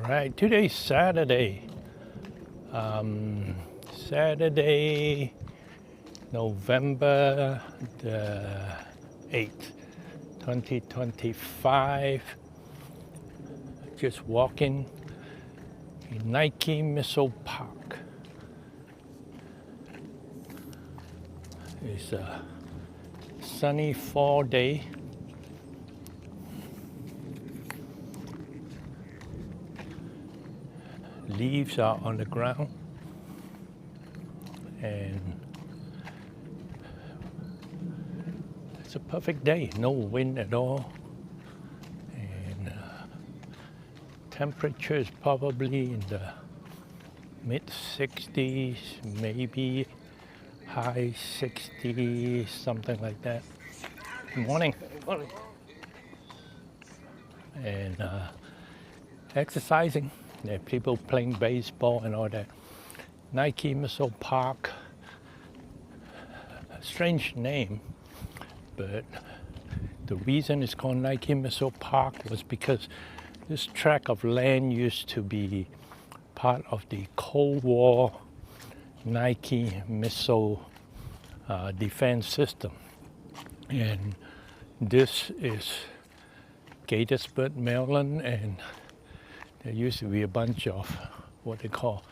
Right, today's Saturday. Saturday, November the 8th, 2025. Just walking in Nike Missile Park. It's a sunny fall day. Leaves are on the ground and it's a perfect day, no wind at all, and temperature is probably in the mid 60s, maybe high 60s, something like that. Good morning. Good morning. And exercising. There are people playing baseball and all that. Nike Missile Park. Strange name, but the reason it's called Nike Missile Park was because this tract of land used to be part of the Cold War Nike missile defense system. And this is Gettysburg, Maryland, and there used to be a bunch of what they call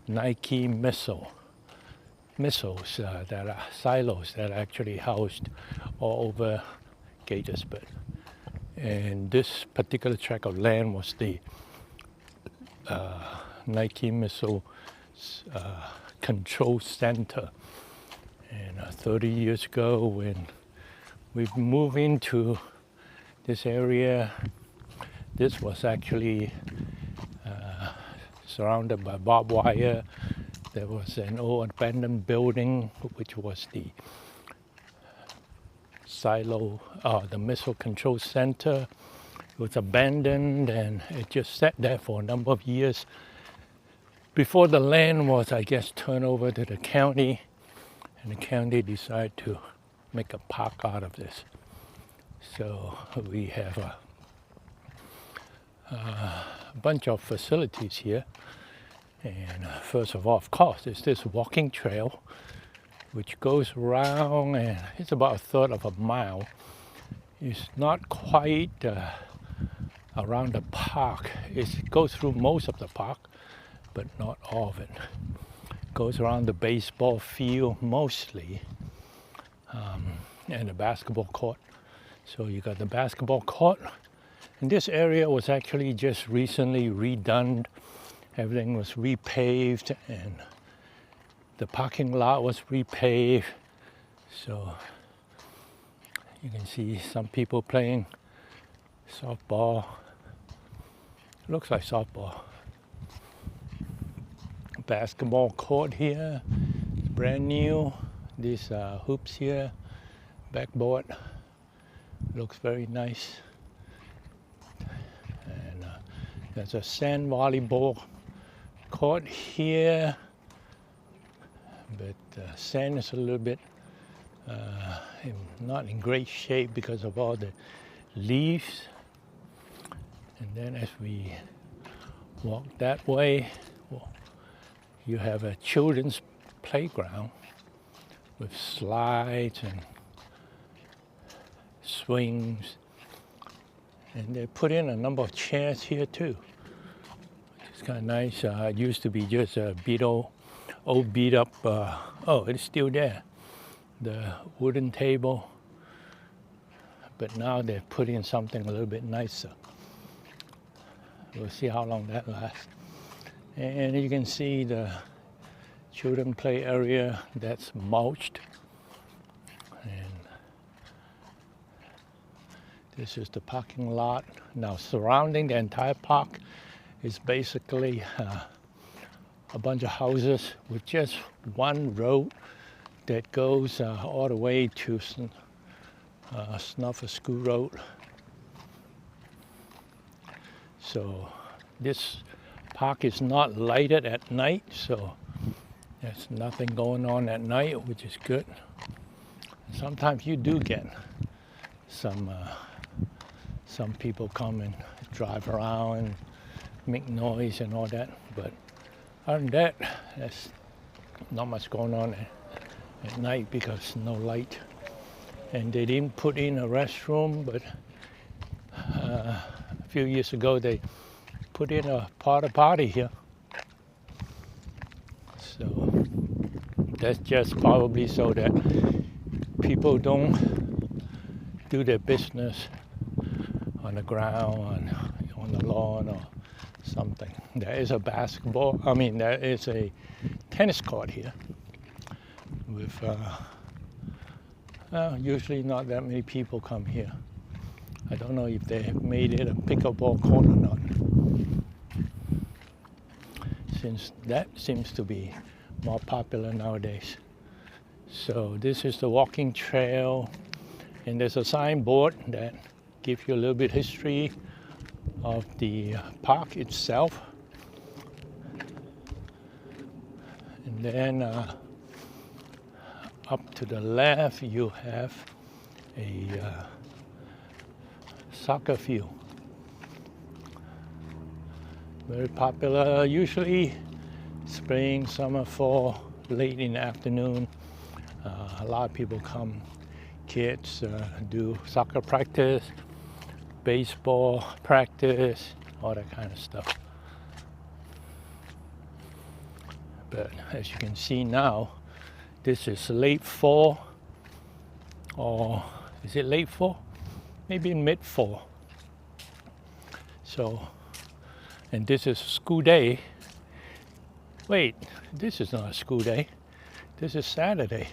Nike missiles that are silos that are actually housed all over Gettysburg. And this particular tract of land was the Nike Missile Control Center. And 30 years ago, when we moved into this area, this was actually surrounded by barbed wire. There was an old abandoned building, which was the silo, the missile control center. It was abandoned and it just sat there for a number of years before the land was, I guess, turned over to the county, and the county decided to make a park out of this. So we have a bunch of facilities here. And first of all, of course, is this walking trail which goes around, and it's about a third of a mile. It's not quite around the park. It goes through most of the park, but not all of it. It goes around the baseball field mostly, and the basketball court. So you got the basketball court, and this area was actually just recently redone. Everything was repaved and the parking lot was repaved. So you can see some people playing softball. Looks like softball. Basketball court here, it's brand new. These hoops here, backboard, looks very nice. And there's a sand volleyball court here, but sand is a little bit not in great shape because of all the leaves. And then as we walk that way, well, you have a children's playground with slides and swings, and they put in a number of chairs here too. It's kind of nice. It used to be just a old beat up, oh, it's still there, the wooden table, but now they're putting in something a little bit nicer. We'll see how long that lasts. And you can see the children play area that's mulched. And this is the parking lot. Now surrounding the entire park is basically a bunch of houses with just one road that goes all the way to Snuffer School Road. So this park is not lighted at night, so there's nothing going on at night, which is good. Sometimes you do get some people come and drive around make noise and all that. But other than that, there's not much going on at night because no light. And they didn't put in a restroom, but a few years ago they put in a porta potty here. So that's just probably so that people don't do their business on the ground, on the lawn or something. There is a there is a tennis court here with usually not that many people come here. I don't know if they have made it a pickleball court or not, since that seems to be more popular nowadays. So this is the walking trail, and there's a signboard that gives you a little bit history of the park itself. And then up to the left you have a soccer field. Very popular, usually spring, summer, fall, late in the afternoon. A lot of people come, kids do soccer practice, baseball practice, all that kind of stuff. But as you can see now, this is late fall, or is it late fall? Maybe in mid-fall. So, and this is school day. Wait, this is not a school day. This is Saturday.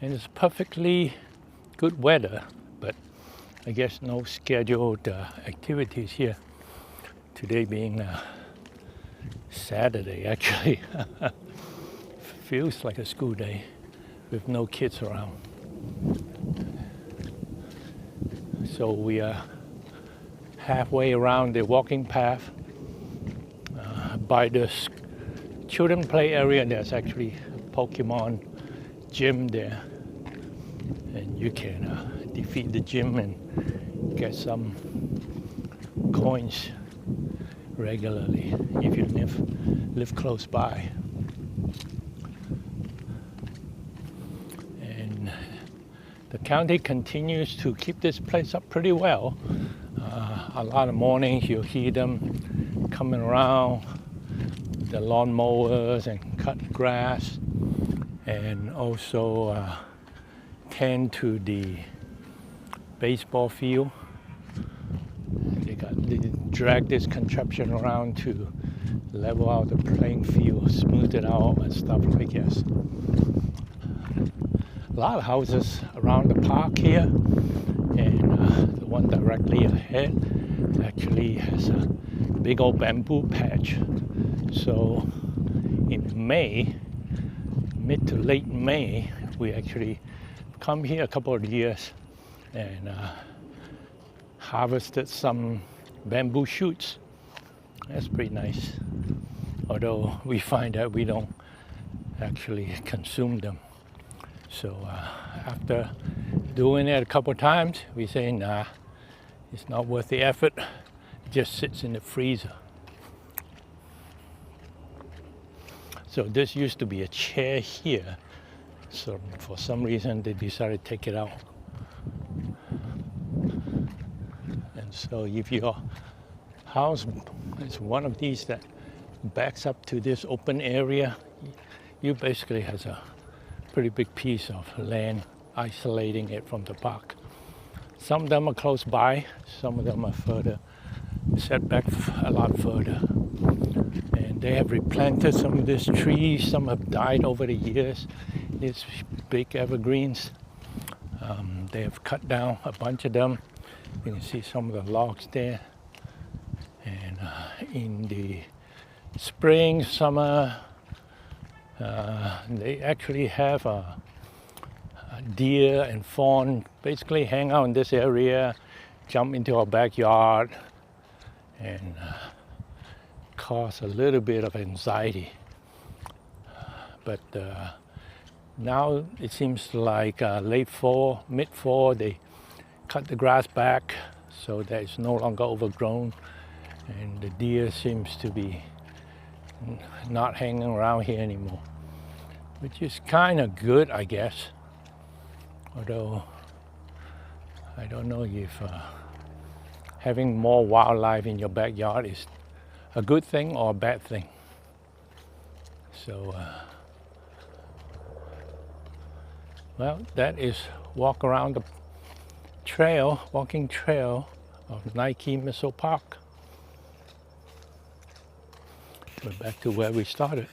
And it's perfectly good weather, but I guess no scheduled activities here. Today being Saturday, actually. Feels like a school day with no kids around. So we are halfway around the walking path. By the children play area, there's actually a Pokemon gym there, and you can defeat the gym and get some coins regularly if you live close by. And the county continues to keep this place up pretty well. A lot of mornings you'll hear them coming around the lawn mowers and cut grass, and also tend to the baseball field. They drag this contraption around to level out the playing field, smooth it out and stuff like this. A lot of houses around the park here, and the one directly ahead actually has a big old bamboo patch. So in May, mid to late May, we actually come here a couple of years and harvested some bamboo shoots. That's pretty nice, although we find that we don't actually consume them. So after doing it a couple of times, we say, nah, it's not worth the effort. It just sits in the freezer. So this used to be a chair here. So for some reason they decided to take it out. And so if your house is one of these that backs up to this open area, you basically has a pretty big piece of land isolating it from the park. Some of them are close by, some of them are further, set back a lot further. And they have replanted some of these trees, some have died over the years, these big evergreens. They have cut down a bunch of them. You can see some of the logs there. And in the spring, summer, they actually have deer and fawn basically hang out in this area, jump into our backyard, and cause a little bit of anxiety. But now it seems like late fall, mid-fall, they cut the grass back so that it's no longer overgrown, And the deer seems to be not hanging around here anymore, which is kind of good, I guess. Although I don't know if having more wildlife in your backyard is a good thing or a bad thing. So, well, that is walk around the walking trail of Nike Missile Park. We're back to where we started.